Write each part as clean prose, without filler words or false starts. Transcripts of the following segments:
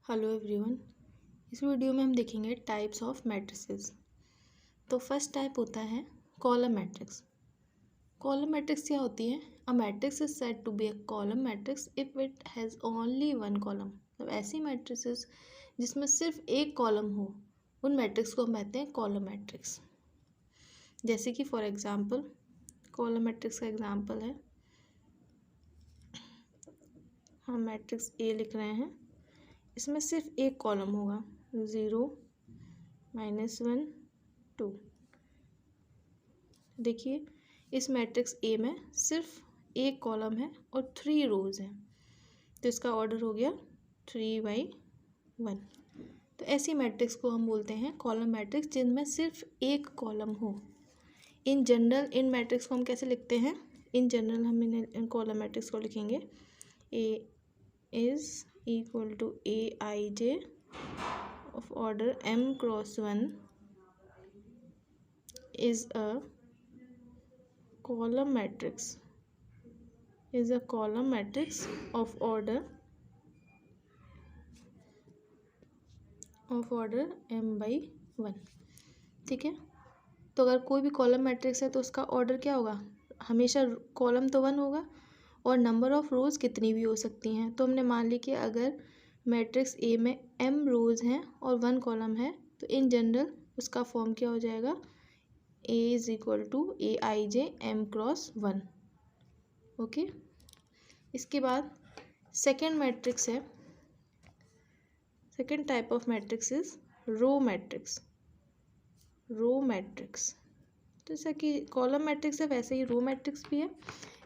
Hello everyone. इस video में हम देखेंगे टाइप्स ऑफ मैट्रिसेस। तो फर्स्ट टाइप होता है कॉलम मैट्रिक्स। कॉलम मैट्रिक्स क्या होती है? A matrix is said to be a column matrix if it has only one column. मतलब ऐसी मैट्रिसेस जिसमें सिर्फ एक कॉलम हो, उन मैट्रिक्स को हम कहते हैं कॉलम मैट्रिक्स। जैसे कि फॉर एग्जांपल कॉलम मैट्रिक्स का एग्जांपल है, हम मैट्रिक्स ए लिख रहे हैं, इसमें सिर्फ एक कॉलम होगा, 0 -1 2। देखिए इस मैट्रिक्स ए में सिर्फ एक कॉलम है और 3 रोज हैं, तो इसका ऑर्डर हो गया 3/1। तो ऐसी मैट्रिक्स को हम बोलते हैं कॉलम मैट्रिक्स जिनमें सिर्फ एक कॉलम हो। इन जनरल इन मैट्रिक्स को हम कैसे लिखते हैं? इन जनरल हम इन कॉलम मैट्रिक्स को लिखेंगे ए is equal to Aij of order m cross 1 is a column matrix of order m/1। ठीक है, तो अगर कोई भी कॉलम मैट्रिक्स है तो उसका ऑर्डर क्या होगा? हमेशा कॉलम तो 1 होगा और नंबर ऑफ रोज़ कितनी भी हो सकती हैं। तो हमने मान ली कि अगर मैट्रिक्स ए में m रोज़ हैं और 1 कॉलम है, तो इन जनरल उसका फॉर्म क्या हो जाएगा? A is equal to Aij m cross 1। Okay, इसके बाद सेकेंड मैट्रिक्स है, second type of matrix is row matrix. Row matrix तो जैसा कि कॉलम मैट्रिक्स है वैसे ही रो मैट्रिक्स भी है।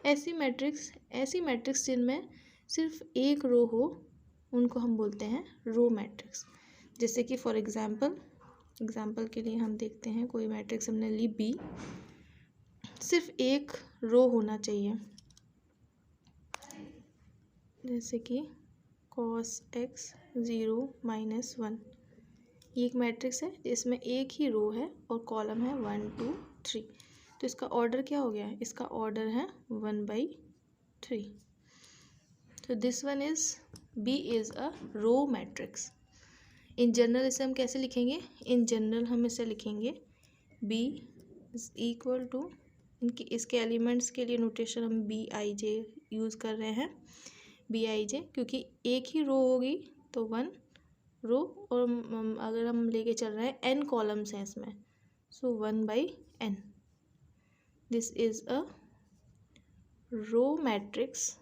ऐसी मैट्रिक्स जिनमें सिर्फ एक रो हो, उनको हम बोलते हैं रो मैट्रिक्स। जैसे कि फॉर एग्जांपल के लिए हम देखते हैं, कोई मैट्रिक्स हमने ली बी, सिर्फ एक रो होना चाहिए, जैसे कि cos x 0 -1। ये एक मैट्रिक्स है जिसमें एक ही रो है और कॉलम है 1 2 3। तो इसका ऑर्डर क्या हो गया? इसका ऑर्डर है 1/3। तो this one is B is a row matrix. In general इसे हम कैसे लिखेंगे? इन जनरल हम इसे लिखेंगे बी इज इक्वल टू, इसके एलिमेंट्स के लिए नोटेशन हम Bij यूज़ कर रहे हैं, Bij, क्योंकि एक ही रो होगी तो 1 रो, और अगर हम लेके चल रहे हैं n कॉलम्स हैं इसमें, so 1/n। This is a row matrix,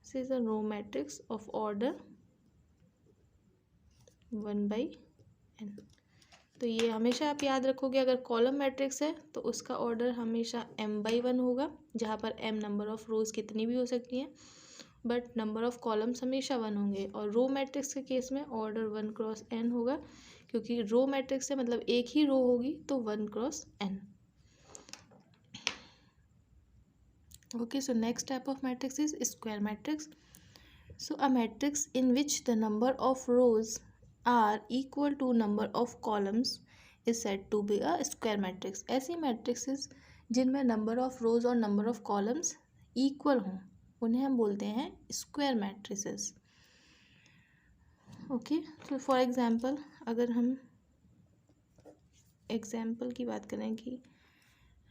this is a row matrix of order 1/n। तो ये हमेशा आप याद रखोगे, अगर कॉलम मैट्रिक्स है तो उसका ऑर्डर हमेशा m/1 होगा, जहाँ पर m नंबर ऑफ रोज कितनी भी हो सकती हैं, बट नंबर ऑफ कॉलम्स हमेशा 1 होंगे। और रो मैट्रिक्स के केस में ऑर्डर 1 क्रॉस n होगा, क्योंकि रो मैट्रिक्स है मतलब एक ही रो होगी तो 1 cross n। Okay, so next type of matrix is square matrix. So a matrix in which the number of rows are equal to number of columns is said to be a square matrix. ऐसी matrices जिनमें number of rows और number of columns equal हों, उन्हें हम बोलते हैं square matrices. Okay, तो for example अगर हम एग्जांपल की बात करें कि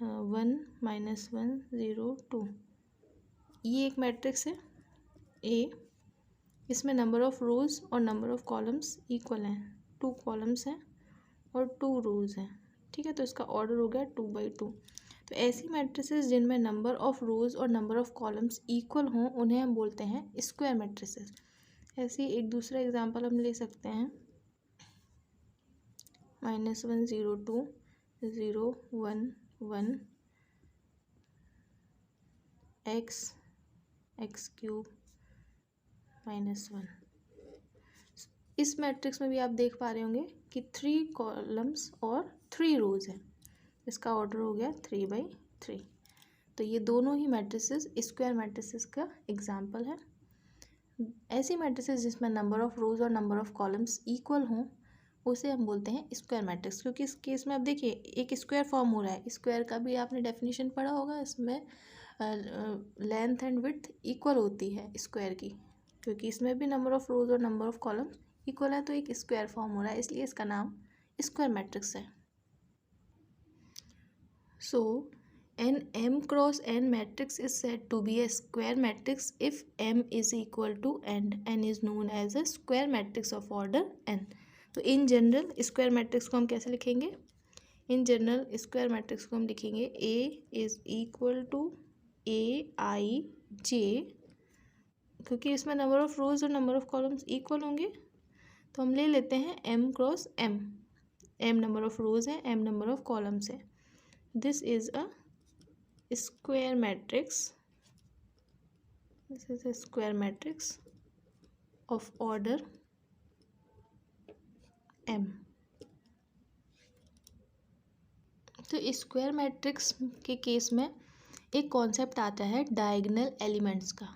1 -1 0 2, ये एक मैट्रिक्स है ए, इसमें नंबर ऑफ रोज और नंबर ऑफ कॉलम्स इक्वल हैं, 2 कॉलम्स हैं और 2 रोज हैं। ठीक है, तो इसका ऑर्डर हो गया 2/2। तो ऐसी मैट्रिसेस जिनमें नंबर ऑफ रोज और नंबर ऑफ कॉलम्स इक्वल हों, उन्हें हम बोलते हैं स्क्वायर मैट्रिसेस। ऐसे एक दूसरा एग्जांपल हम ले सकते हैं, -1 0 2 0 1 1 x³ -1। इस मैट्रिक्स में भी आप देख पा रहे होंगे कि 3 कॉलम्स और 3 रोज हैं, इसका ऑर्डर हो गया 3/3। तो ये दोनों ही मैट्रिसेस स्क्वायर मैट्रिसेस का एग्जांपल है। ऐसी मैट्रिसेस जिसमें नंबर ऑफ रोज और नंबर ऑफ कॉलम्स इक्वल हों, उसे हम बोलते हैं स्क्वायर मैट्रिक्स। क्योंकि इस केस में आप देखिए एक स्क्वायर फॉर्म हो रहा है, स्क्वायर का भी आपने डेफिनेशन पढ़ा होगा, इसमें लेंथ एंड विड्थ इक्वल होती है स्क्वायर की, क्योंकि इसमें भी नंबर ऑफ रोज और नंबर ऑफ कॉलम्स इक्वल है तो एक स्क्वायर फॉर्म हो रहा है, इसलिए इसका नाम स्क्वायर मैट्रिक्स है। सो an m cross n matrix is said to be a square matrix if m is equal to n is known as a square matrix of order n। तो in general square matrix को हम कैसे लिखेंगे? In general square matrix को हम लिखेंगे A is equal to AIJ, क्योंकि इसमें नंबर ऑफ रोज और नंबर ऑफ कॉलम्स इक्वल होंगे तो हम ले लेते हैं m cross m। m number of रोज है, m नंबर ऑफ कॉलम्स है। This is a square matrix, this is a square matrix of order m। तो स्क्वायर मैट्रिक्स के केस में एक कॉन्सेप्ट आता है डायगोनल एलिमेंट्स का,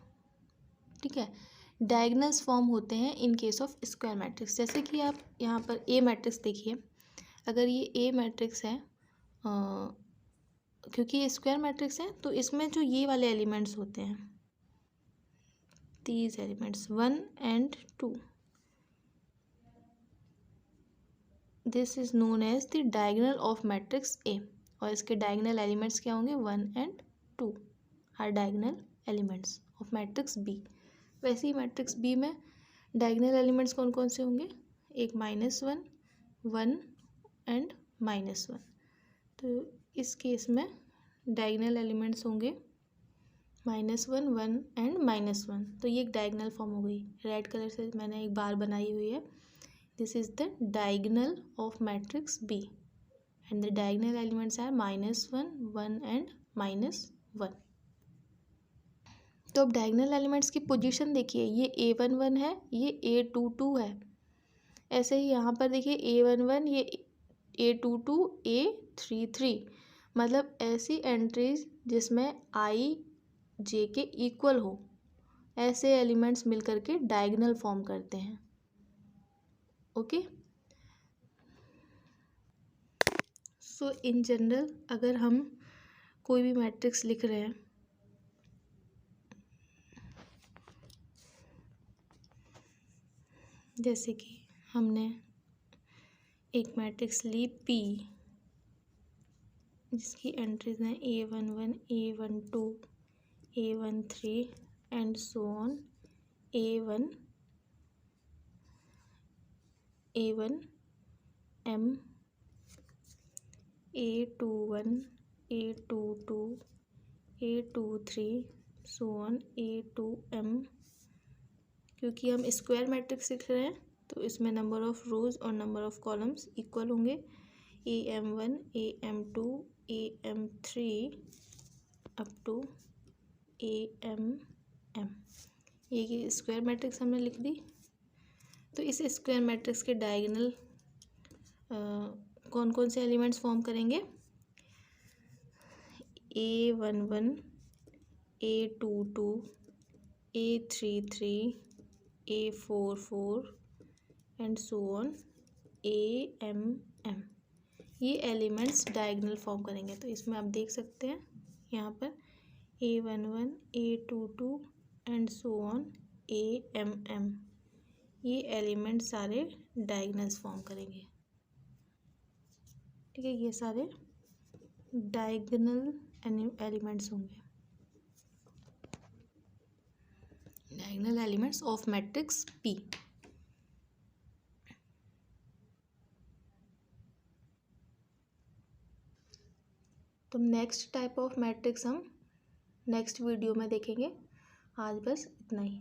ठीक है। डायगोनल्स फॉर्म होते हैं in case of square matrix. जैसे कि आप यहाँ पर ए मैट्रिक्स देखिए, अगर ये ए मैट्रिक्स है क्योंकि ये स्क्वायर मैट्रिक्स है तो इसमें जो ये वाले एलिमेंट्स होते हैं, these elements 1 and 2, this is known as the diagonal of matrix A. और इसके डायगोनल एलिमेंट्स क्या होंगे? 1 and 2 are diagonal elements of matrix B. वैसे ही मैट्रिक्स बी में डायगोनल एलिमेंट्स कौन कौन से होंगे? एक -1, 1 and -1। तो इस केस में डायगोनल एलिमेंट्स होंगे -1, 1 and -1। तो ये एक डायगोनल फॉर्म हो गई। रेड कलर से मैंने एक बार बनाई हुई है। This is the diagonal of matrix B and the diagonal elements are -1, 1 and -1। तो अब डायगोनल एलिमेंट्स की पोजीशन देखिए, ये A11 है, ये A22 है। ऐसे ही यहाँ पर देखिए A11, ये A22, A33, मतलब ऐसी एंट्रीज जिसमें आई जे के इक्वल हो, ऐसे एलिमेंट्स मिलकर के डायगोनल फॉर्म करते हैं। ओके, सो इन जनरल अगर हम कोई भी मैट्रिक्स लिख रहे हैं, जैसे कि हमने एक मैट्रिक्स ली P जिसकी एंट्रीज हैं A11, A12, A13 and so on, A1, A1M, A21, A22, A23 so on, A2M। क्योंकि हम स्क्वायर मैट्रिक्स लिख रहे हैं तो इसमें नंबर ऑफ रोज और नंबर ऑफ कॉलम्स इक्वल होंगे। AM1, AM2, AM3 up to AMM। ये स्क्वायर मैट्रिक्स हमने लिख दी। तो इस स्क्वायर मैट्रिक्स के डायगोनल कौन कौन से एलिमेंट्स फॉर्म करेंगे? A11, A22, A33, A44 and so on, AMM। ये एलिमेंट्स डायगोनल फॉर्म करेंगे। तो इसमें आप देख सकते हैं यहाँ पर A11, A22 and so on, AMM। ये एलिमेंट्स सारे डायगोनल्स फॉर्म करेंगे, ठीक है। ये सारे डायगोनल एलिमेंट्स होंगे, diagonal elements of matrix P। तो नेक्स्ट टाइप ऑफ मैट्रिक्स हम नेक्स्ट वीडियो में देखेंगे। आज बस इतना ही।